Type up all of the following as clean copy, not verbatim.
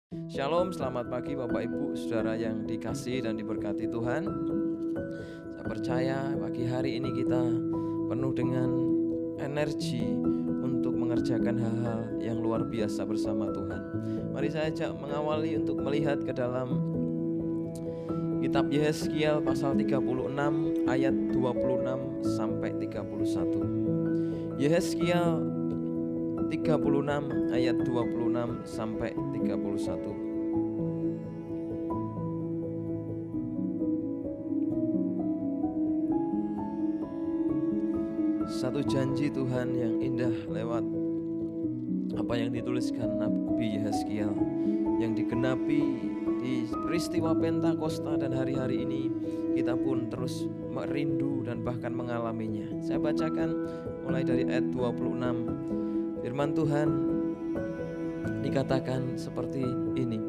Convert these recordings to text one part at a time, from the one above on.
Shalom, selamat pagi Bapak Ibu, Saudara yang dikasihi dan diberkati Tuhan. Saya percaya pagi hari ini kita penuh dengan energi untuk mengerjakan hal-hal yang luar biasa bersama Tuhan. Mari saya ajak mengawali untuk melihat ke dalam kitab Yehezkiel pasal 36 ayat 26 sampai 31. Yehezkiel 36 ayat 26 sampai 31. Satu janji Tuhan yang indah lewat apa yang dituliskan Nabi Yehezkiel yang digenapi di peristiwa Pentakosta, dan hari-hari ini kita pun terus merindu dan bahkan mengalaminya. Saya bacakan mulai dari ayat 26. Firman Tuhan dikatakan seperti ini.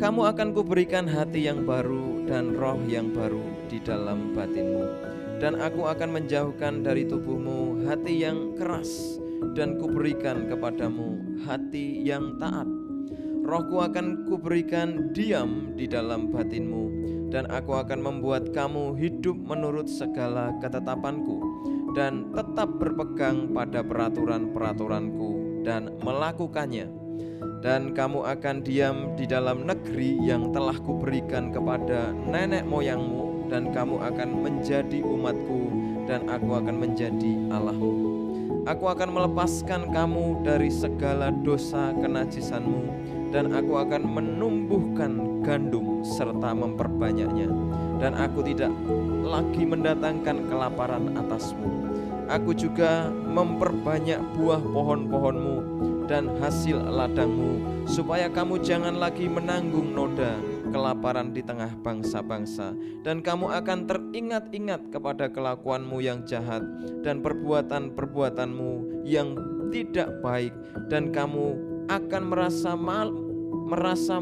Kamu akan kuberikan hati yang baru dan roh yang baru di dalam batinmu, dan aku akan menjauhkan dari tubuhmu hati yang keras, dan kuberikan kepadamu hati yang taat. Rohku akan kuberikan diam di dalam batinmu, dan aku akan membuat kamu hidup menurut segala ketetapanku, dan tetap berpegang pada peraturan-peraturanku dan melakukannya. Dan kamu akan diam di dalam negeri yang telah kuberikan kepada nenek moyangmu, dan kamu akan menjadi umatku, dan aku akan menjadi Allahmu. Aku akan melepaskan kamu dari segala dosa kenajisanmu, dan aku akan menumbuhkan gandum serta memperbanyaknya, dan aku tidak lagi mendatangkan kelaparan atasmu. Aku juga memperbanyak buah pohon-pohonmu dan hasil ladangmu, supaya kamu jangan lagi menanggung noda kelaparan di tengah bangsa-bangsa. Dan kamu akan teringat-ingat kepada kelakuanmu yang jahat dan perbuatan-perbuatanmu yang tidak baik, dan kamu akan merasa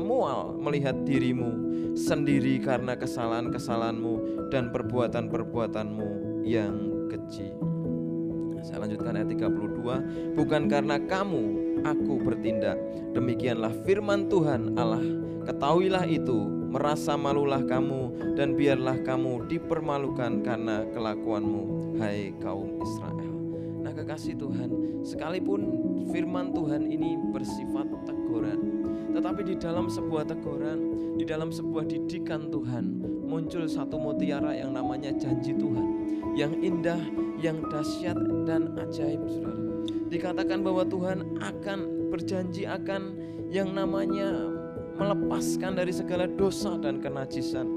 mual melihat dirimu sendiri karena kesalahan-kesalahanmu dan perbuatan-perbuatanmu yang keji. Saya lanjutkan ayat 32. Bukan karena kamu aku bertindak, demikianlah firman Tuhan Allah. Ketahuilah itu, merasa malulah kamu, dan biarlah kamu dipermalukan karena kelakuanmu, hai kaum Israel. Nah, kekasih Tuhan, sekalipun firman Tuhan ini bersifat teguran, tetapi di dalam sebuah teguran, di dalam sebuah didikan Tuhan, muncul satu mutiara yang namanya janji Tuhan, yang indah, yang dahsyat dan ajaib, saudara. Dikatakan bahwa Tuhan akan berjanji akan yang namanya melepaskan dari segala dosa dan kenajisan.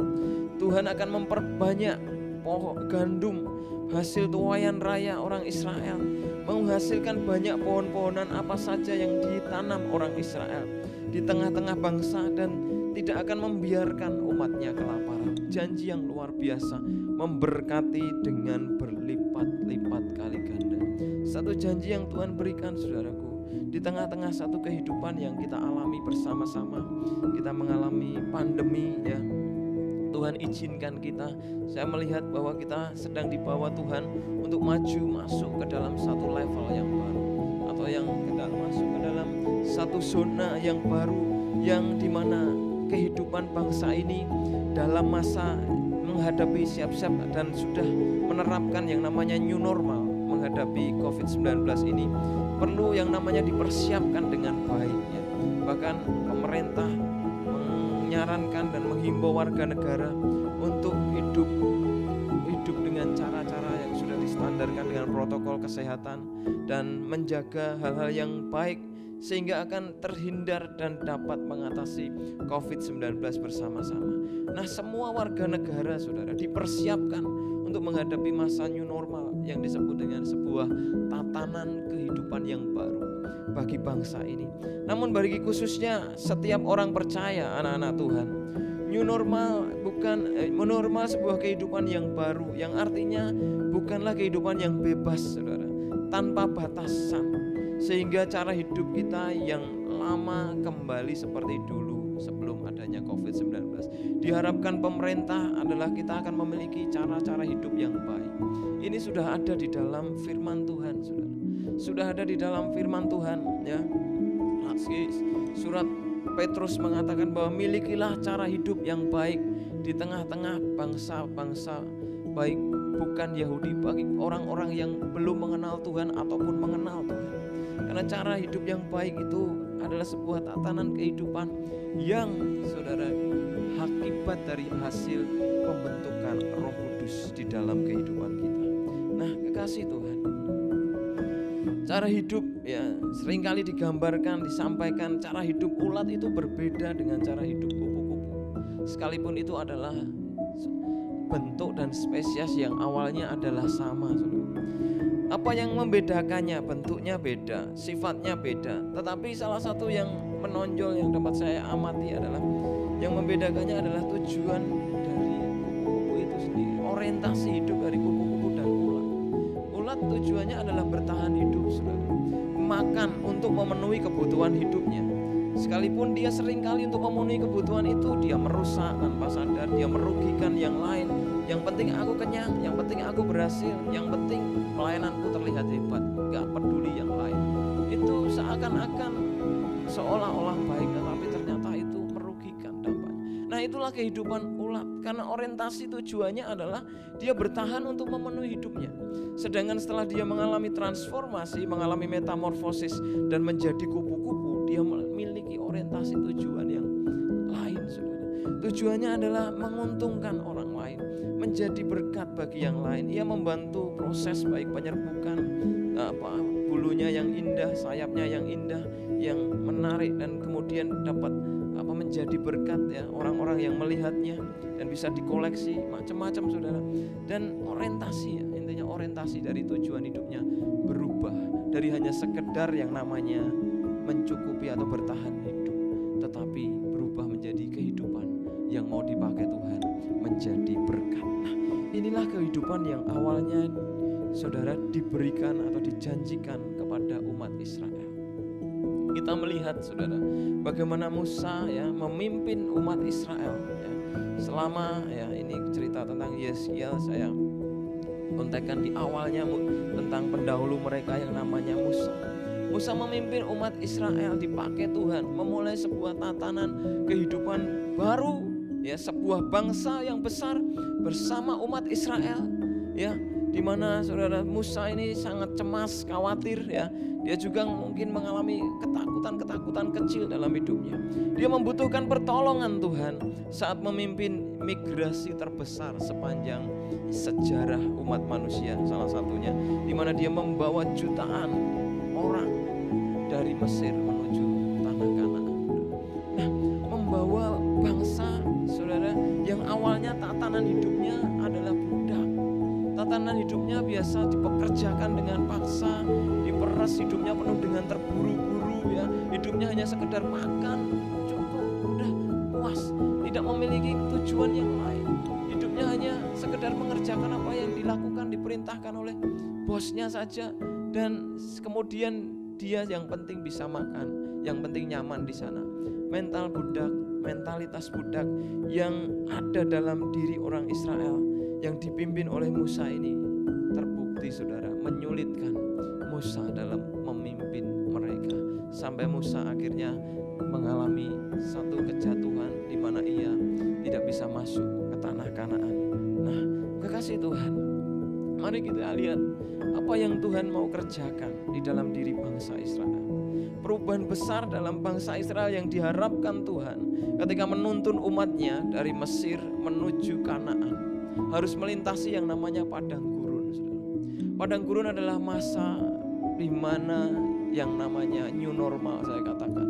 Tuhan akan memperbanyak pohon gandum, hasil tuaian raya orang Israel, menghasilkan banyak pohon-pohonan apa saja yang ditanam orang Israel di tengah-tengah bangsa, dan tidak akan membiarkan umatnya kelaparan. Janji yang luar biasa, memberkati dengan berlipat-lipat kali ganda. Satu janji yang Tuhan berikan, saudaraku, di tengah-tengah satu kehidupan yang kita alami bersama-sama. Kita mengalami pandemi, ya. Tuhan izinkan kita, saya melihat bahwa kita sedang dibawa Tuhan untuk maju masuk ke dalam satu level yang baru, atau yang kita masuk ke dalam satu zona yang baru, yang dimana kehidupan bangsa ini dalam masa menghadapi siap-siap dan sudah menerapkan yang namanya new normal menghadapi COVID-19 ini, perlu yang namanya dipersiapkan dengan baik, ya. Bahkan pemerintah menyarankan dan menghimbau warga negara untuk hidup dengan cara-cara yang sudah distandarkan dengan protokol kesehatan, dan menjaga hal-hal yang baik sehingga akan terhindar dan dapat mengatasi COVID-19 bersama-sama. Nah, semua warga negara, saudara, dipersiapkan untuk menghadapi masa new normal yang disebut dengan sebuah tatanan kehidupan yang baru bagi bangsa ini. Namun bagi khususnya setiap orang percaya, anak-anak Tuhan, new normal normal sebuah kehidupan yang baru, yang artinya bukanlah kehidupan yang bebas, saudara, tanpa batasan, sehingga cara hidup kita yang lama kembali seperti dulu sebelum adanya COVID-19. Diharapkan pemerintah adalah kita akan memiliki cara-cara hidup yang baik. Ini sudah ada di dalam firman Tuhan, saudara. Sudah ada di dalam firman Tuhan, ya. Surat Petrus mengatakan bahwa milikilah cara hidup yang baik di tengah-tengah bangsa-bangsa, baik bukan Yahudi, bagi orang-orang yang belum mengenal Tuhan ataupun mengenal Tuhan. Karena cara hidup yang baik itu adalah sebuah tatanan kehidupan yang saudara akibat dari hasil pembentukan Roh Kudus di dalam kehidupan kita. Nah, kekasih Tuhan, cara hidup ya seringkali digambarkan, disampaikan cara hidup ulat itu berbeda dengan cara hidup kupu-kupu. Sekalipun itu adalah bentuk dan spesies yang awalnya adalah sama, saudara. Apa yang membedakannya? Bentuknya beda, sifatnya beda. Tetapi salah satu yang menonjol yang dapat saya amati adalah yang membedakannya adalah tujuan dari kupu-kupu itu sendiri. Orientasi hidup dari kupu-kupu dan ulat. Ulat tujuannya adalah bertahan hidup, saudara. Makan untuk memenuhi kebutuhan hidupnya. Sekalipun dia seringkali untuk memenuhi kebutuhan itu dia merusak tanpa sadar, dia merugikan yang lain. Yang penting aku kenyang, yang penting aku berhasil, yang penting pelayananku terlihat hebat, gak peduli yang lain. Itu seakan-akan seolah-olah baik, tetapi ternyata itu merugikan dampaknya. Nah, itulah kehidupan ulat, karena orientasi tujuannya adalah dia bertahan untuk memenuhi hidupnya. Sedangkan setelah dia mengalami transformasi, mengalami metamorfosis dan menjadi kupu-kupu, dia memiliki orientasi tujuan yang lain, saudara. Tujuannya adalah menguntungkan orang lain, menjadi berkat bagi yang lain. Ia membantu proses baik penyerbukan, bulunya yang indah, sayapnya yang indah, yang menarik dan kemudian dapat menjadi berkat ya orang-orang yang melihatnya dan bisa dikoleksi macam-macam, saudara. Dan orientasi ya, intinya orientasi dari tujuan hidupnya berubah dari hanya sekedar yang namanya mencukupi atau bertahan hidup, tetapi berubah menjadi kehidupan yang mau dipakai Tuhan menjadi berkat. Nah, inilah kehidupan yang awalnya saudara diberikan atau dijanjikan kepada umat Israel. Kita melihat saudara bagaimana Musa ya memimpin umat Israel ya, selama ya ini cerita tentang Yeskiel, saya kontekan di awalnya tentang pendahulu mereka yang namanya Musa. Musa memimpin umat Israel dipakai Tuhan memulai sebuah tatanan kehidupan baru ya, sebuah bangsa yang besar bersama umat Israel ya, di mana saudara Musa ini sangat cemas, khawatir ya. Dia juga mungkin mengalami ketakutan kecil dalam hidupnya. Dia membutuhkan pertolongan Tuhan saat memimpin migrasi terbesar sepanjang sejarah umat manusia, salah satunya di mana dia membawa jutaan orang dari Mesir menuju tanah Kanaan. Nah, membawa bangsa saudara yang awalnya tatanan hidupnya adalah budak. Tatanan hidupnya biasa dipekerjakan dengan paksa, diperas, hidupnya penuh dengan terburu-buru ya. Hidupnya hanya sekedar makan, cukup, udah puas, tidak memiliki tujuan yang lain. Hidupnya hanya sekedar mengerjakan apa yang dilakukan, diperintahkan oleh bosnya saja, dan kemudian dia yang penting bisa makan, yang penting nyaman di sana. Mental budak, mentalitas budak yang ada dalam diri orang Israel yang dipimpin oleh Musa ini terbukti saudara menyulitkan Musa dalam memimpin mereka, sampai Musa akhirnya mengalami satu kejatuhan di mana ia tidak bisa masuk ke tanah Kanaan. Nah, kekasih Tuhan, mari kita lihat apa yang Tuhan mau kerjakan di dalam diri bangsa Israel. Perubahan besar dalam bangsa Israel yang diharapkan Tuhan ketika menuntun umatnya dari Mesir menuju Kanaan, harus melintasi yang namanya padang gurun. Padang gurun adalah masa di mana yang namanya new normal, saya katakan,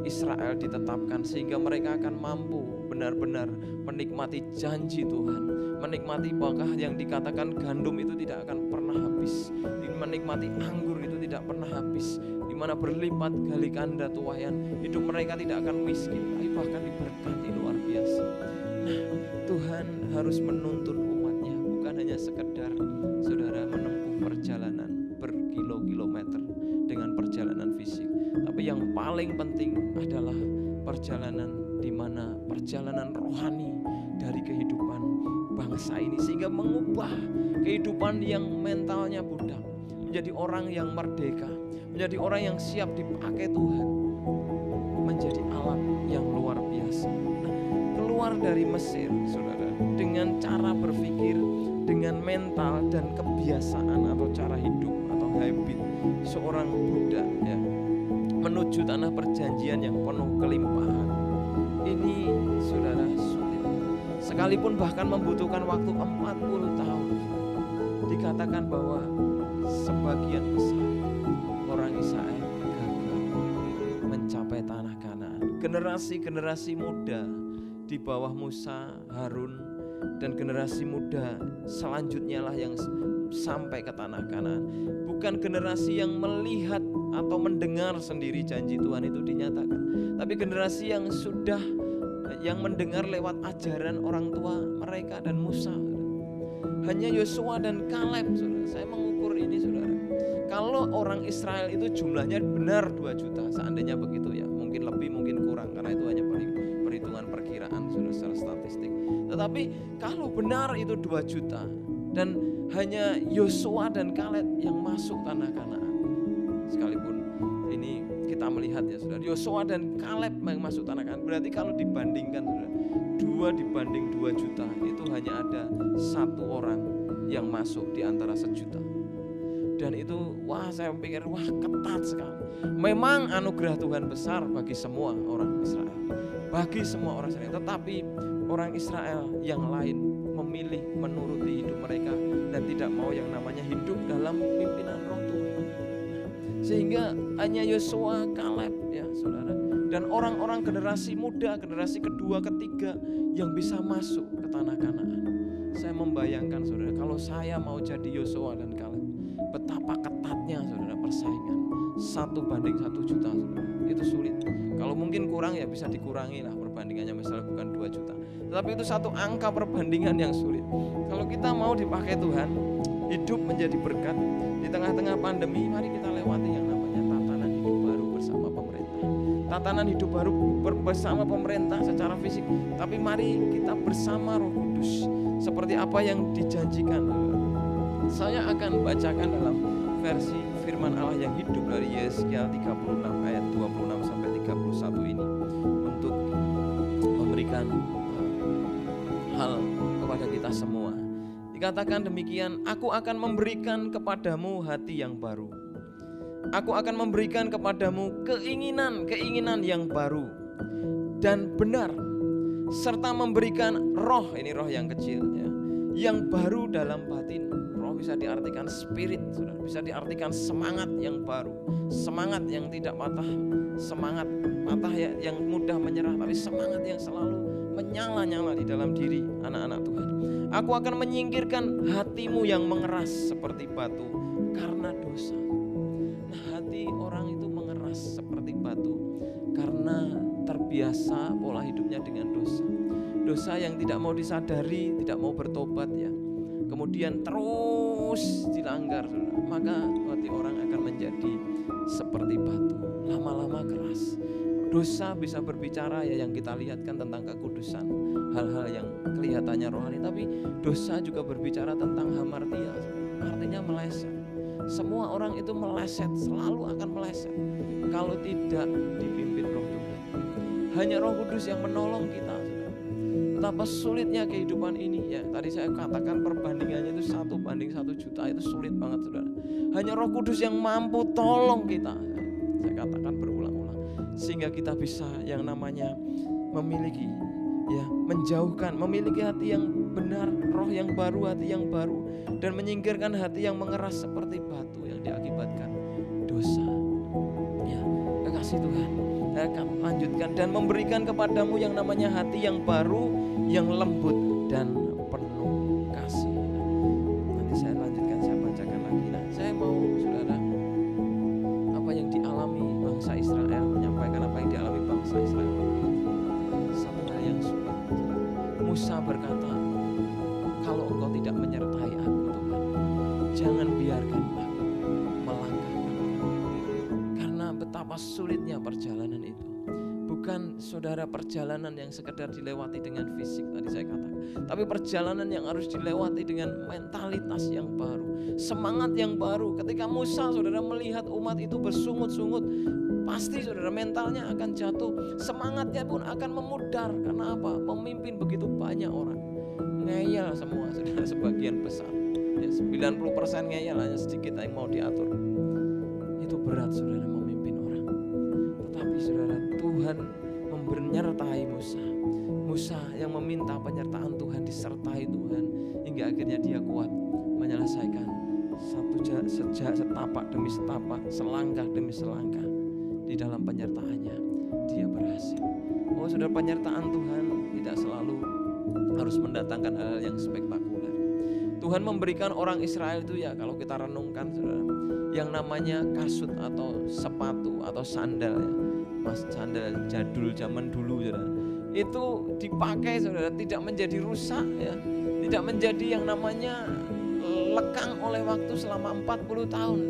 Israel ditetapkan sehingga mereka akan mampu benar-benar menikmati janji Tuhan, menikmati berkah yang dikatakan gandum itu tidak akan pernah habis, menikmati anggur itu tidak pernah habis, di mana berlipat kali ganda tuaian, hidup mereka tidak akan miskin, tapi bahkan diberkati luar biasa. Nah, Tuhan harus menuntun umatnya, bukan hanya sekedar saudara menempuh perjalanan berkilo-kilometer dengan perjalanan fisik, tapi yang paling penting adalah perjalanan di mana perjalanan rohani dari kehidupan bangsa ini, sehingga mengubah kehidupan yang mentalnya budak menjadi orang yang merdeka, menjadi orang yang siap dipakai Tuhan, menjadi alat yang luar biasa. Nah, keluar dari Mesir, saudara, dengan cara berpikir, dengan mental dan kebiasaan atau cara hidup atau habit seorang budak, ya, menuju tanah perjanjian yang penuh kelimpahan. Ini, saudara, sulit. Sekalipun bahkan membutuhkan waktu 40 tahun. Dikatakan bahwa sebagian besar orang Israel gagal mencapai tanah Kanaan. Generasi-generasi muda di bawah Musa, Harun, dan generasi muda selanjutnya lah yang sampai ke tanah Kanaan. Bukan generasi yang melihat atau mendengar sendiri janji Tuhan itu dinyatakan, tapi generasi yang sudah mendengar lewat ajaran orang tua mereka dan Musa. Hanya Yosua dan Kaleb, saudara. Saya mengukur ini, saudara. Kalau orang Israel itu jumlahnya benar 2 juta, seandainya begitu ya, mungkin lebih mungkin kurang, karena itu hanya perhitungan perkiraan, saudara, secara statistik. Tetapi kalau benar itu 2 juta dan hanya Yosua dan Kaleb yang masuk tanah Kanaan, sekalipun ini kita melihat ya, saudara, Yosua dan Kaleb yang masuk tanah Kanaan, berarti kalau dibandingkan, saudara, 2 dibanding 2 juta itu hanya ada 1 orang yang masuk di antara 1 juta. Dan itu saya pikir ketat sekali. Memang anugerah Tuhan besar bagi semua orang Israel, bagi semua orang Israel. Tetapi orang Israel yang lain memilih menuruti hidup mereka dan tidak mau yang namanya hidup dalam pimpinan Roh Tuhan. Sehingga hanya Yosua, Kaleb, ya, saudara, dan orang-orang generasi muda, generasi kedua, ketiga yang bisa masuk ke tanah Kanaan. Saya membayangkan, saudara, kalau saya mau jadi Yosua dan Kaleb, betapa ketatnya, saudara, persaingan. 1 banding 1 juta, saudara. Itu sulit. Kalau mungkin kurang ya bisa dikurangi lah perbandingannya, misalnya bukan 2 juta. Tetapi itu satu angka perbandingan yang sulit. Kalau kita mau dipakai Tuhan, hidup menjadi berkat di tengah-tengah pandemi, mari kita lewati yang namanya tatanan hidup baru bersama pemerintah. Tatanan hidup baru bersama pemerintah secara fisik, tapi mari kita bersama Roh Kudus seperti apa yang dijanjikan. Saya akan bacakan dalam versi firman Allah yang hidup dari Yesaya 36 ayat 26 sampai 31 ini untuk memberikan hal kepada kita semua. Dikatakan demikian, aku akan memberikan kepadamu hati yang baru. Aku akan memberikan kepadamu keinginan yang baru dan benar, serta memberikan roh, ini roh yang kecil ya, yang baru dalam batin. Roh bisa diartikan spirit, saudara, bisa diartikan semangat yang baru, semangat yang tidak patah, semangat patah ya, yang mudah menyerah, tapi semangat yang selalu menyala-nyala di dalam diri anak-anak Tuhan. Aku akan menyingkirkan hatimu yang mengeras seperti batu karena dosa. Nah, hati orang itu mengeras seperti batu karena terbiasa pola hidupnya dengan dosa. Dosa yang tidak mau disadari, tidak mau bertobat ya. Kemudian terus dilanggar, saudara. Maka hati orang akan menjadi seperti batu, lama-lama keras. Dosa bisa berbicara ya, yang kita lihat kan tentang kekudusan, hal-hal yang kelihatannya rohani, tapi dosa juga berbicara tentang hamartia, artinya meleset. Semua orang itu meleset, selalu akan meleset kalau tidak dipimpin Roh Tuhan. Hanya Roh Kudus yang menolong kita. Betapa sulitnya kehidupan ini ya. Tadi saya katakan perbandingannya itu 1 banding 1 juta, itu sulit banget, saudara. Hanya Roh Kudus yang mampu tolong kita. Saya katakan berulang-ulang, sehingga kita bisa yang namanya memiliki ya, menjauhkan, memiliki hati yang benar, roh yang baru, hati yang baru, dan menyingkirkan hati yang mengeras seperti batu yang diakibatkan dosa. Ya, kekasih Tuhan, saya akan lanjutkan, dan memberikan kepadamu yang namanya hati yang baru, yang lembut dan penuh kasih. Nanti saya lanjutkan, saya bacakan lagi. Nah, saya mau saudara, apa yang dialami bangsa Israel, menyampaikan apa yang dialami bangsa Israel. Satu hal yang sulit. Musa berkata, kalau engkau tidak menyertai aku Tuhan, jangan biarkan aku melangkahkan engkau. Karena betapa sulitnya perjalanan itu. Bukan saudara perjalanan yang sekedar dilewati dengan fisik tadi saya katakan, tapi perjalanan yang harus dilewati dengan mentalitas yang baru, semangat yang baru. Ketika Musa, saudara, melihat umat itu bersungut-sungut pasti saudara mentalnya akan jatuh, semangatnya pun akan memudar. Karena apa? Memimpin begitu banyak orang, ngeyel semua saudara, sebagian besar ya, 90% ngeyel, hanya sedikit yang mau diatur. Itu berat saudara memimpin orang. Tetapi saudara, Tuhan menyertai Musa yang meminta penyertaan Tuhan, disertai Tuhan, hingga akhirnya dia kuat menyelesaikan setapak demi setapak, selangkah demi selangkah. Di dalam penyertaannya dia berhasil. Oh saudara, penyertaan Tuhan tidak selalu harus mendatangkan hal yang spektakuler. Tuhan memberikan orang Israel itu ya, kalau kita renungkan saudara, yang namanya kasut atau sepatu atau sandal ya, sandal jadul zaman dulu saudara, itu dipakai saudara, tidak menjadi rusak ya, tidak menjadi yang namanya lekang oleh waktu selama 40 tahun.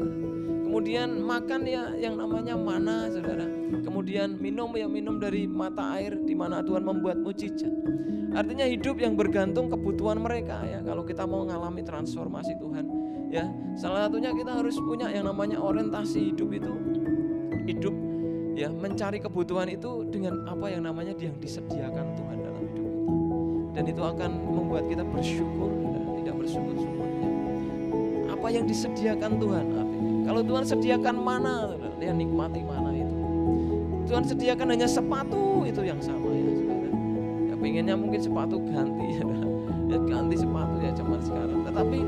Kemudian makan ya yang namanya mana saudara. Kemudian minum dari mata air di mana Tuhan membuat mujizat. Artinya hidup yang bergantung kebutuhan mereka ya. Kalau kita mau mengalami transformasi Tuhan ya, salah satunya kita harus punya yang namanya orientasi hidup itu. Hidup ya, mencari kebutuhan itu dengan apa yang namanya yang disediakan Tuhan dalam hidup itu. Dan itu akan membuat kita bersyukur dan tidak bersyukur-syukurnya. Apa yang disediakan Tuhan artinya. Kalau Tuhan sediakan mana, ya nikmati mana itu. Tuhan sediakan hanya sepatu, itu yang sama ya saudara. Ya pengennya mungkin sepatu ganti ya, ganti sepatu ya zaman sekarang. Tetapi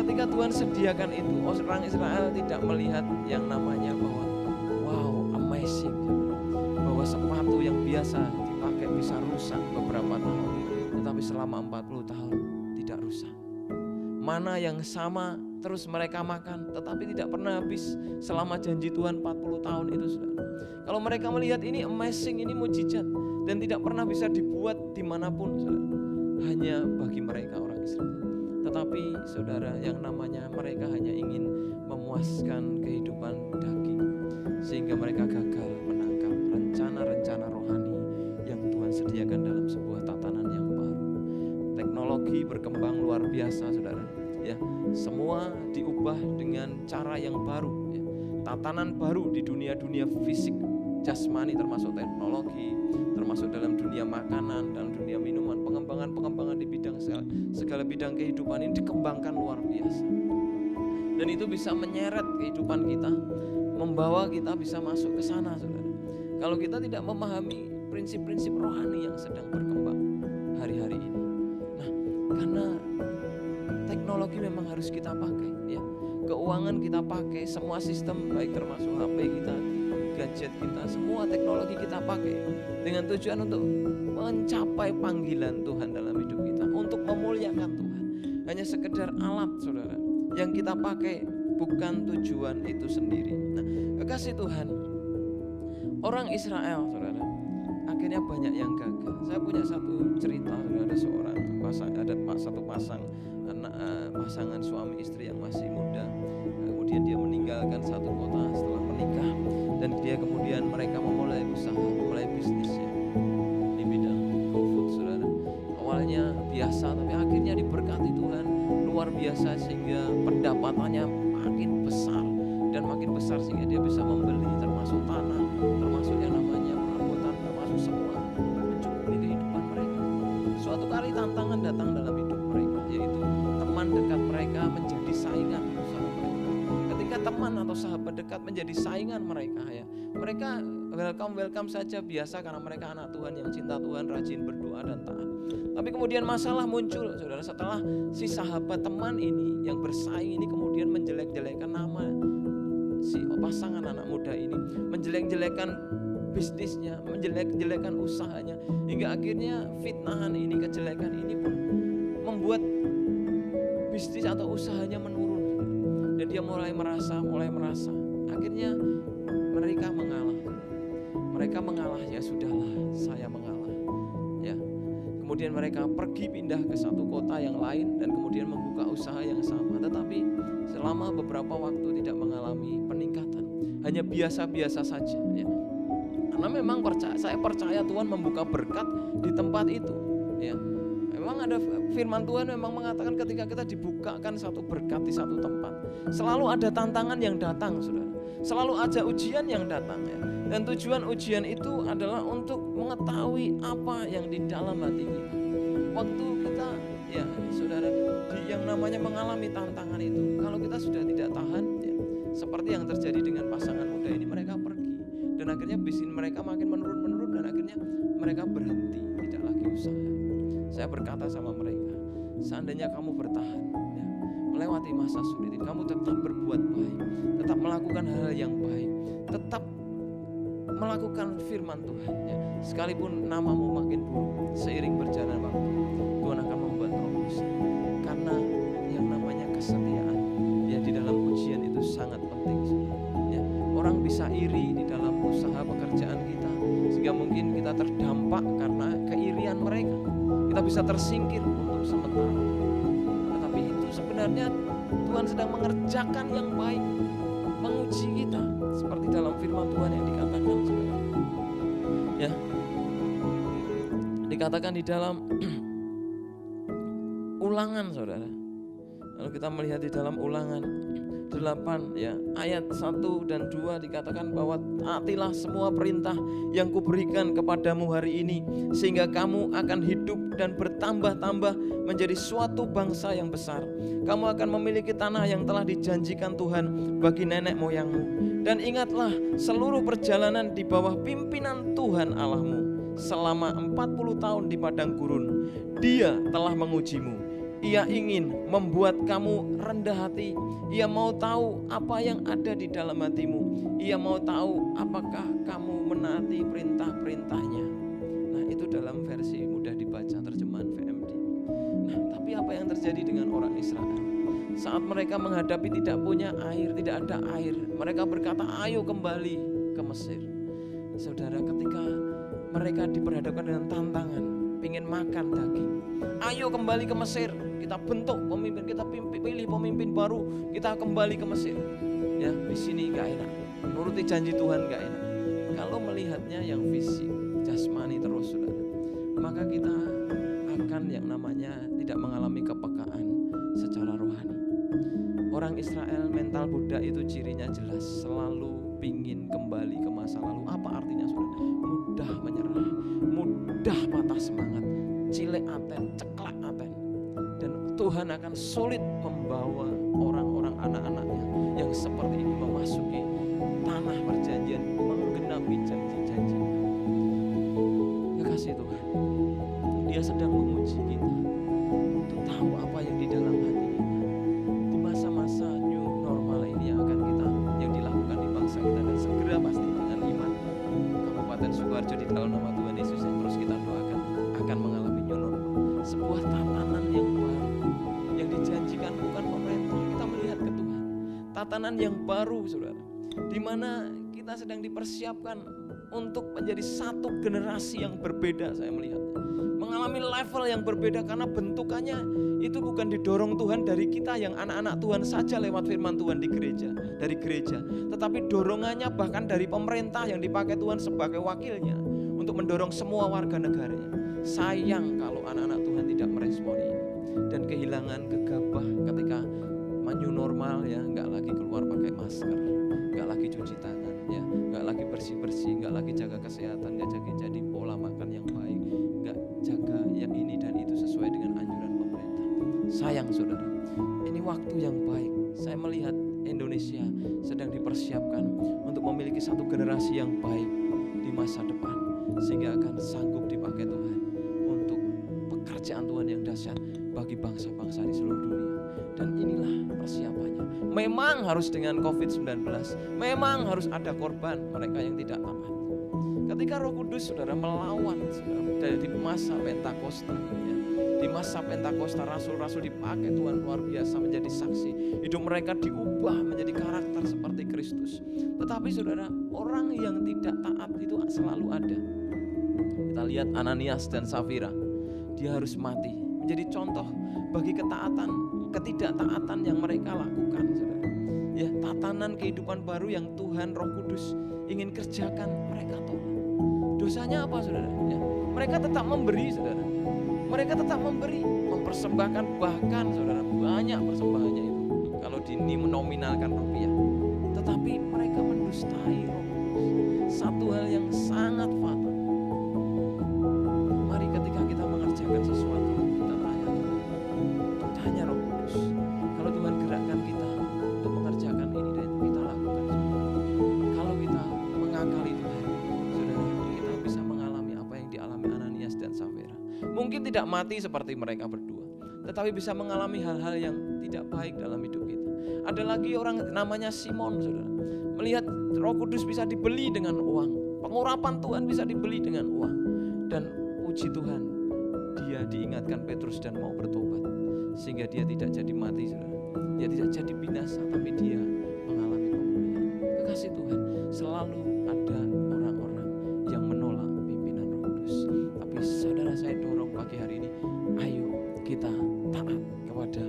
ketika Tuhan sediakan itu, orang Israel tidak melihat yang namanya bahwa wow, amazing, bahwa sepatu yang biasa dipakai bisa rusak beberapa tahun, tetapi selama 40 tahun tidak rusak. Mana yang sama terus mereka makan, tetapi tidak pernah habis selama janji Tuhan 40 tahun itu saudara. Kalau mereka melihat ini amazing, ini mujizat, dan tidak pernah bisa dibuat dimanapun saudara, hanya bagi mereka orang Israel. Tetapi saudara, yang namanya mereka hanya ingin memuaskan kehidupan daging, sehingga mereka gagal menangkap rencana-rencana rohani yang Tuhan sediakan dalam sebuah tatanan yang baru. Teknologi berkembang luar biasa saudara ya, semua diubah dengan cara yang baru ya. Tatanan baru di dunia fisik jasmani, termasuk teknologi, termasuk dalam dunia makanan, dalam dunia minuman, pengembangan di bidang segala bidang kehidupan ini dikembangkan luar biasa. Dan itu bisa menyeret kehidupan kita, membawa kita bisa masuk ke sana saudara. Kalau kita tidak memahami prinsip-prinsip rohani yang sedang berkembang hari-hari ini. Nah, karena teknologi memang harus kita pakai ya. Keuangan kita pakai, semua sistem baik termasuk HP kita, gadget kita, semua teknologi kita pakai dengan tujuan untuk mencapai panggilan Tuhan dalam hidup kita, untuk memuliakan Tuhan. Hanya sekedar alat saudara yang kita pakai, bukan tujuan itu sendiri. Nah, kekasih Tuhan, orang Israel saudara, akhirnya banyak yang gagal. Saya punya satu cerita, ada seorang pasangan suami istri yang masih muda. Kemudian dia meninggalkan satu kota setelah menikah, dan dia kemudian mereka memulai bisnisnya di bidang GoFood saudara. Awalnya biasa, tapi akhirnya diberkati Tuhan luar biasa, sehingga pendapatannya makin besar sehingga dia bisa membeli termasuk tanah, termasuk yang namanya perabotan, termasuk semua mencukupi kehidupan mereka. Suatu kali tantangan datang dalam hidup mereka, yaitu teman dekat mereka menjadi saingan usaha mereka. Ketika teman atau sahabat dekat menjadi saingan mereka ya, mereka welcome saja biasa karena mereka anak Tuhan yang cinta Tuhan, rajin berdoa dan taat. Tapi kemudian masalah muncul saudara, setelah si sahabat teman ini yang bersaing ini kemudian menjelek-jelekan nama si pasangan anak muda ini, menjelek-jelekan bisnisnya, menjelek-jelekan usahanya, hingga akhirnya fitnahan ini, kejelekan ini pun membuat bisnis atau usahanya menurun. Dan dia mulai merasa, akhirnya mereka mengalah, ya sudahlah, saya mengalah ya. Kemudian mereka pergi pindah ke satu kota yang lain dan kemudian membuka usaha yang sama, tetapi selama beberapa waktu tidak mengalami peningkatan, hanya biasa-biasa saja ya. Karena memang saya percaya Tuhan membuka berkat di tempat itu ya. Memang ada firman Tuhan memang mengatakan ketika kita dibukakan satu berkat di satu tempat, selalu ada tantangan yang datang saudara, selalu ada ujian yang datang ya. Dan tujuan ujian itu adalah untuk mengetahui apa yang di dalam hati kita. Waktu kita, ya saudara, di yang namanya mengalami tantangan itu, kalau kita sudah tidak tahan, ya, seperti yang terjadi dengan pasangan muda ini, mereka pergi. Dan akhirnya bisnis mereka makin menurun dan akhirnya mereka berhenti, tidak lagi usaha. Saya berkata sama mereka, seandainya kamu bertahan, ya, melewati masa sulit ini, kamu tetap berbuat baik, tetap melakukan hal yang baik, tetap melakukan firman Tuhan, ya, sekalipun namamu makin buruk, seiring berjalan waktu Tuhan akan membuat terobosan. Karena yang namanya kesetiaan, ya, di dalam ujian itu sangat penting, ya. Orang bisa iri di dalam usaha pekerjaan kita, sehingga mungkin kita terdampak karena keirian mereka. Kita bisa tersingkir untuk sementara, tetapi itu sebenarnya Tuhan sedang mengerjakan yang baik, menguji kita, seperti dalam firman Tuhan yang dikatakan, saudara. Ya, dikatakan di dalam Ulangan, saudara. Lalu kita melihat di dalam Ulangan 8, ya, ayat 1 dan 2 dikatakan bahwa taatilah semua perintah yang kuberikan kepadamu hari ini, sehingga kamu akan hidup dan bertambah-tambah menjadi suatu bangsa yang besar. Kamu akan memiliki tanah yang telah dijanjikan Tuhan bagi nenek moyangmu. Dan ingatlah seluruh perjalanan di bawah pimpinan Tuhan Allahmu selama 40 tahun di padang gurun. Dia telah mengujimu. Ia ingin membuat kamu rendah hati. Ia mau tahu apa yang ada di dalam hatimu. Ia mau tahu apakah kamu menaati perintah-perintahnya. Nah, itu dalam versi mudah dibaca terjemahan VMD. Nah, tapi apa yang terjadi dengan orang Israel? Saat mereka menghadapi tidak punya air, tidak ada air, mereka berkata, ayo kembali ke Mesir. Saudara, ketika mereka diperhadapkan dengan tantangan, ingin makan daging, ayo kembali ke Mesir, kita bentuk pemimpin, kita pilih pemimpin baru, kita kembali ke Mesir. Ya, di sini gak enak, menuruti janji Tuhan gak enak. Kalau melihatnya yang fisik, jasmani terus, saudara, maka kita akan yang namanya tidak mengalami kepekaan secara rohani. Orang Israel mental Buddha itu cirinya jelas, selalu pingin kembali ke masa lalu. Apa artinya, saudara? Mudah menyerah, mudah patah semangat, cilek aten, ceklak aten. Dan Tuhan akan sulit membawa orang-orang anak-anaknya yang seperti ini memasuki tanah perjanjian, menggenapi janji-janji. Kekasih Tuhan, Dia sedang menguji kita untuk tahu apa yang di dalam hati kita. Di masa-masa new normal ini yang akan kita, yang dilakukan di bangsa kita, dan segera pasti dengan iman Kabupaten Sukoharjo di dalam nama Tuhan Yesus yang terus kita doakan akan mengalami new normal. Sebuah tatanan yang baru yang dijanjikan bukan pemerintah, kita melihat ke Tuhan. Tatanan yang baru, saudara, di mana kita sedang dipersiapkan untuk menjadi satu generasi yang berbeda. Saya melihat mengalami level yang berbeda karena bentukannya itu bukan didorong Tuhan dari kita yang anak-anak Tuhan saja lewat firman Tuhan di gereja, dari gereja, tetapi dorongannya bahkan dari pemerintah yang dipakai Tuhan sebagai wakilnya untuk mendorong semua warga negaranya. Sayang kalau anak-anak Tuhan tidak meresponi ini dan kehilangan gegabah ketika new normal, ya, nggak lagi keluar pakai masker, nggak lagi cuci tangan, ya, nggak lagi bersih-bersih, nggak lagi jaga kesehatan, nggak jadi pola makan yang baik, nggak jaga yang ini dan itu sesuai dengan anjuran pemerintah. Sayang, saudara, ini waktu yang baik. Saya melihat Indonesia sedang dipersiapkan untuk memiliki satu generasi yang baik di masa depan, sehingga akan sanggup dipakai Tuhan untuk pekerjaan Tuhan yang dahsyat bagi bangsa-bangsa di seluruh dunia. Dan inilah persiapannya. Memang harus dengan COVID-19, memang harus ada korban mereka yang tidak taat. Ketika Roh Kudus, saudara, melawan, saudara, dari masa Pentakosta, ya, di masa Pentakosta rasul-rasul dipakai Tuhan luar biasa menjadi saksi. Hidup mereka diubah menjadi karakter seperti Kristus. Tetapi, saudara, orang yang tidak taat itu selalu ada. Kita lihat Ananias dan Safira, dia harus mati menjadi contoh bagi ketidaktaatan yang mereka lakukan, saudara. Ya, tatanan kehidupan baru yang Tuhan Roh Kudus ingin kerjakan, mereka tolak. Dosanya apa, saudara? Ya, mereka tetap memberi, saudara. Mereka tetap memberi, mempersembahkan, bahkan, saudara, banyak persembahannya itu kalau dini menominalkan rupiah. Tetapi mereka mendustai Roh Kudus. Satu Mungkin tidak mati seperti mereka berdua, tetapi bisa mengalami hal-hal yang tidak baik dalam hidup kita. Ada lagi orang namanya Simon, saudara, melihat Roh Kudus bisa dibeli dengan uang, pengurapan Tuhan bisa dibeli dengan uang. Dan puji Tuhan, dia diingatkan Petrus dan mau bertobat, sehingga dia tidak jadi mati, saudara. Dia tidak jadi binasa, tapi dia mengalami pemulihan. Kekasih Tuhan, selalu ada orang-orang yang menolak pimpinan Roh Kudus. Tapi saudara, saya dorong pagi hari ini, ayo kita taat kepada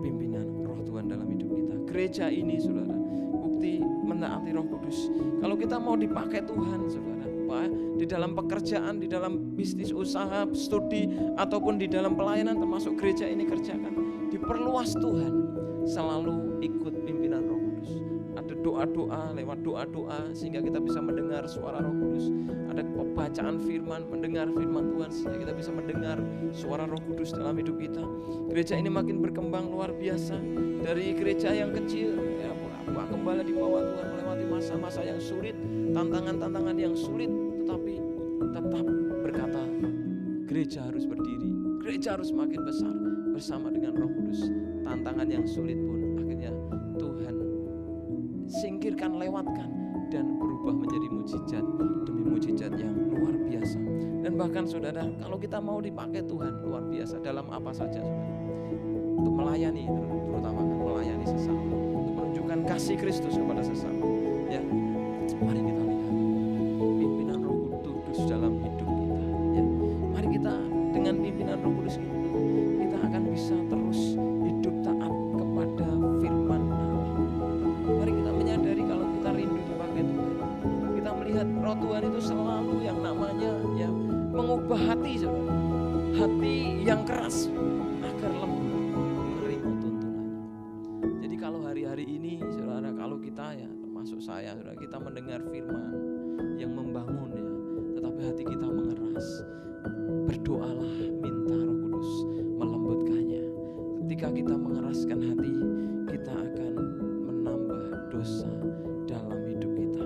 pimpinan Roh Tuhan dalam hidup kita. Gereja ini, saudara, bukti menaati Roh Kudus. Kalau kita mau dipakai Tuhan, saudara, di dalam pekerjaan, di dalam bisnis usaha, studi, ataupun di dalam pelayanan, termasuk gereja ini kerjakan, diperluas Tuhan, selalu ikut pimpinan Roh Kudus. Ada doa-doa, lewat doa-doa sehingga kita bisa mendengar suara Roh Kudus. Ada pembacaan firman, mendengar firman Tuhan sehingga kita bisa mendengar suara Roh Kudus dalam hidup kita. Gereja ini makin berkembang luar biasa. Dari gereja yang kecil, ya, Pak Gembala di bawah Tuhan melewati masa-masa yang sulit, tantangan-tantangan yang sulit, tetapi tetap berkata, gereja harus berdiri, gereja harus makin besar bersama dengan Roh Kudus. Tantangan yang sulit pun akhirnya Tuhan singkirkan, lewatkan, dan berubah menjadi mujizat demi mujizat yang luar biasa. Dan bahkan saudara, kalau kita mau dipakai Tuhan luar biasa dalam apa saja, saudara, untuk melayani, terutama melayani sesama, untuk menunjukkan kasih Kristus kepada sesama, ya, mari kita lihat pimpinan Roh Kudus dalam hidup kita, ya. Mari kita dengan pimpinan Roh Kudus kita akan bisa terus hidup taat kepada firman Allah. Mari kita menyadari kalau kita rindu dipakai Tuhan, kita melihat Roh Tuhan itu selalu yang namanya, ya, mengubah hati, saudara. Hati yang keras agar lembut menerima tuntunannya. Jadi kalau hari-hari ini, saudara, kalau kita, ya, termasuk saya, saudara, kita mendengar firman yang membangun, ya, tetapi hati kita mengeras, berdoalah, minta Roh Kudus melembutkannya. Ketika kita mengeraskan hati, kita akan menambah dosa dalam hidup kita.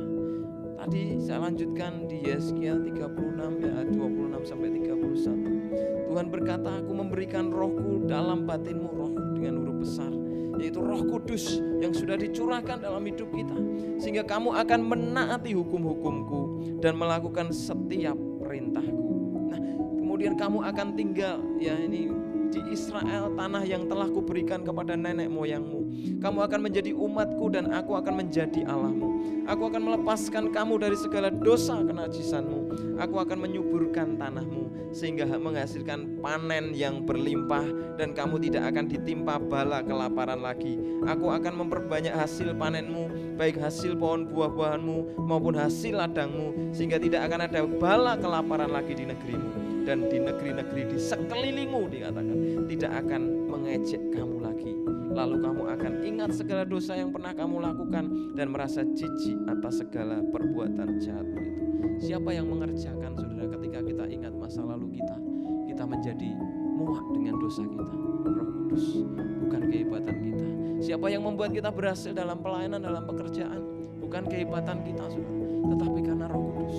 Tadi saya lanjutkan di Yesaya 36 ya 26 sampai 31. Tuhan berkata, aku memberikan rohku dalam batinmu, roh dengan huruf besar, yaitu Roh Kudus yang sudah dicurahkan dalam hidup kita, sehingga kamu akan menaati hukum-hukumku dan melakukan setiap perintahku. Nah, kemudian kamu akan tinggal, ya, ini di Israel, tanah yang telah kuberikan kepada nenek moyangmu. Kamu akan menjadi umatku dan aku akan menjadi Allahmu. Aku akan melepaskan kamu dari segala dosa kenajisanmu. Aku akan menyuburkan tanahmu sehingga menghasilkan panen yang berlimpah dan kamu tidak akan ditimpa bala kelaparan lagi. Aku akan memperbanyak hasil panenmu, baik hasil pohon buah-buahanmu maupun hasil ladangmu, sehingga tidak akan ada bala kelaparan lagi di negerimu. Dan di negeri-negeri di sekelilingmu, dikatakan, tidak akan mengejek kamu lagi. Lalu kamu akan ingat segala dosa yang pernah kamu lakukan dan merasa jijik atas segala perbuatan jahatmu itu. Siapa yang mengerjakan, saudara, ketika kita ingat masa lalu kita menjadi muak dengan dosa kita? Roh Kudus, bukan kehebatan kita. Siapa yang membuat kita berhasil dalam pelayanan, dalam pekerjaan? Bukan kehebatan kita, saudara, tetapi karena Roh Kudus.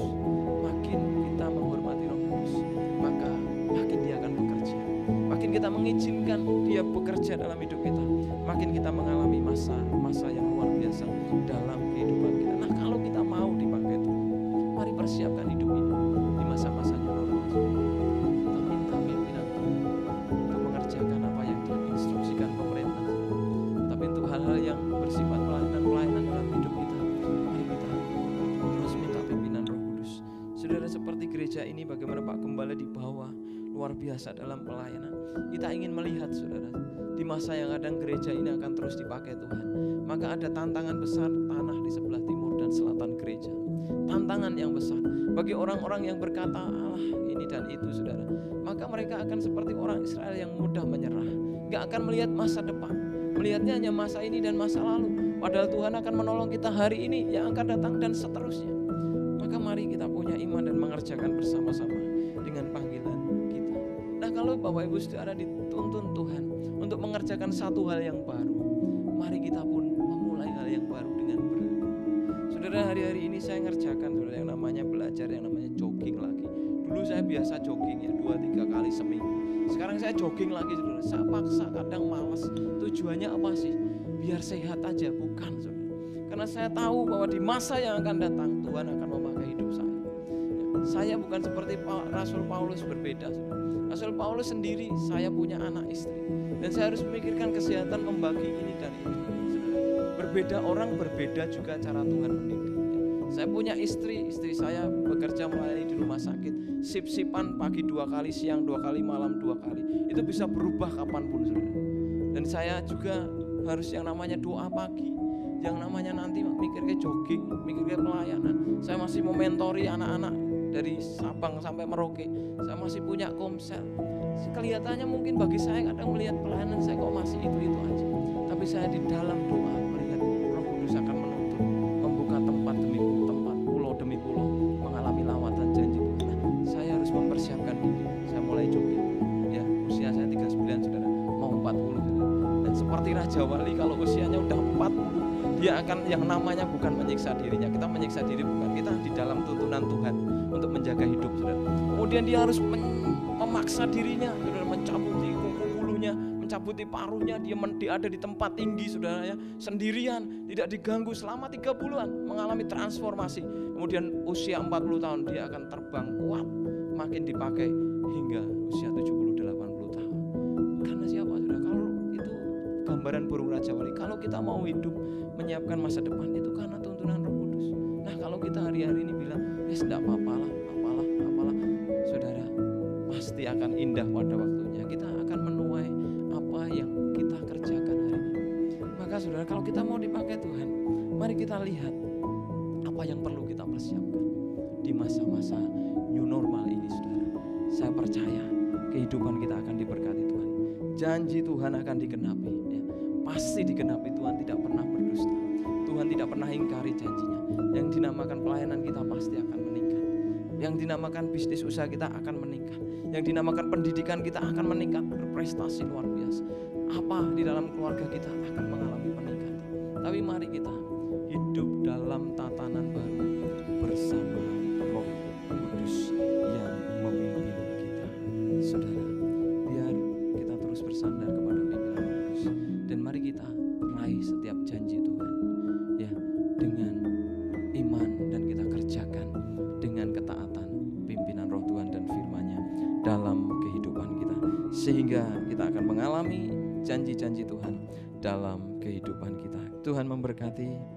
Makin kita menghormati Roh Kudus, maka makin dia akan bekerja. Makin kita mengizinkan dia bekerja dalam hidup kita, makin kita mengalami masa-masa yang luar biasa dalam kehidupan kita. Nah, kalau kita mau dipakai Tuhan, mari persiapkan hidup ini di masa-masanya normal. Kita minta pimpinan Tuhan untuk mengerjakan apa yang diinstruksikan pemerintah. Tapi untuk hal-hal yang bersifat pelayanan dalam hidup kita, mari kita terus minta pimpinan Roh Kudus. Saudara, seperti gereja ini, bagaimana Pak Gembala di bawah luar biasa dalam pelayanan. Kita ingin melihat, saudara, di masa yang kadang gereja ini akan terus dipakai Tuhan. Maka ada tantangan besar tanah di sebelah timur dan selatan gereja. Tantangan yang besar bagi orang-orang yang berkata Allah ini dan itu, saudara. Maka mereka akan seperti orang Israel yang mudah menyerah, gak akan melihat masa depan, melihatnya hanya masa ini dan masa lalu. Padahal Tuhan akan menolong kita hari ini, yang akan datang, dan seterusnya. Maka mari kita punya iman dan mengerjakan bersama-sama dengan panggilan kita. Nah, kalau Bapak Ibu Saudara dituntun Tuhan untuk mengerjakan satu hal yang baru, mari kita pun memulai hal yang baru dengan berani. Saudara, hari-hari ini saya ngerjakan, saudara, yang namanya belajar, yang namanya jogging lagi. Dulu saya saya biasa jogging ya 2-3 kali seminggu. Sekarang saya jogging lagi saudara. Saya paksa, kadang malas. Tujuannya apa sih? Biar sehat aja, bukan saudara. Karena saya tahu bahwa di masa yang akan datang Tuhan akan memakai hidup saya. Saya bukan seperti Rasul Paulus, berbeda saudara. Rasul Paulus sendiri, saya punya anak istri. Dan saya harus memikirkan kesehatan, membagi ini dan itu saudara. Berbeda orang, berbeda juga cara Tuhan mendidik. Saya punya istri saya bekerja melayani di rumah sakit, sip-sipan pagi 2 kali, siang 2 kali, malam 2 kali. Itu bisa berubah kapanpun saudara. Dan saya juga harus yang namanya doa pagi, yang namanya nanti mikir ke jogging, mikir ke pelayanan. Saya masih mementori anak-anak dari Sabang sampai Merauke. Saya masih punya komsel. Kelihatannya mungkin bagi saya kadang melihat pelayanan saya kok masih itu-itu aja. Tapi saya di dalam doa melihat Roh Kudus akan menuntun, membuka tempat demi tempat, pulau demi pulau, mengalami lawatan janji Tuhan. Nah, saya harus mempersiapkan diri. Saya mulai jogging. Ya, usia saya 39 saudara, mau 40 saudara. Dan seperti Raja Wali kalau usianya udah 40, dia akan yang namanya bukan menyiksa dirinya. Kita menyiksa diri bukan, kita di dalam tuntunan Tuhan untuk menjaga hidup saudara. Kemudian dia harus memaksa dirinya saudara, mencabuti kuku bulunya, mencabuti paruhnya. Dia ada di tempat tinggi saudara ya, sendirian, tidak diganggu selama 3 bulan, mengalami transformasi. Kemudian usia 40 tahun dia akan terbang kuat, makin dipakai hingga usia 70-80 tahun. Karena siapa saudara? Kalau itu gambaran burung Raja Wali. Kalau kita mau hidup menyiapkan masa depan itu karena tuntunan Roh Kudus. Nah, kalau kita hari-hari ini bilang, tidak apa-apalah, saudara, pasti akan indah pada waktunya. Kita akan menuai apa yang kita kerjakan hari ini. Maka saudara, kalau kita mau dipakai Tuhan, mari kita lihat apa yang perlu kita persiapkan di masa-masa new normal ini saudara. Saya percaya kehidupan kita akan diberkati Tuhan. Janji Tuhan akan digenapi ya. Pasti digenapi, Tuhan tidak pernah berdusta. Tuhan tidak pernah ingkari janjinya. Yang dinamakan pelayanan kita pasti akan meningkat. Yang dinamakan bisnis usaha kita akan meningkat. Yang dinamakan pendidikan kita akan meningkat, berprestasi luar biasa. Apa di dalam keluarga kita akan mengalami peningkatan. Tapi mari kita hidup dalam tatanan baru bersama Roh Kudus yang memimpin kita. Saudara, biar kita terus bersandar kepada pimpinan Roh Kudus. Dan mari kita raih setiap janji Tuhan ya, dengan iman, dan kita kerjakan dengan ketaatan pimpinan Roh Tuhan dan firman-Nya dalam kehidupan kita, sehingga kita akan mengalami janji-janji Tuhan dalam kehidupan kita. Tuhan memberkati.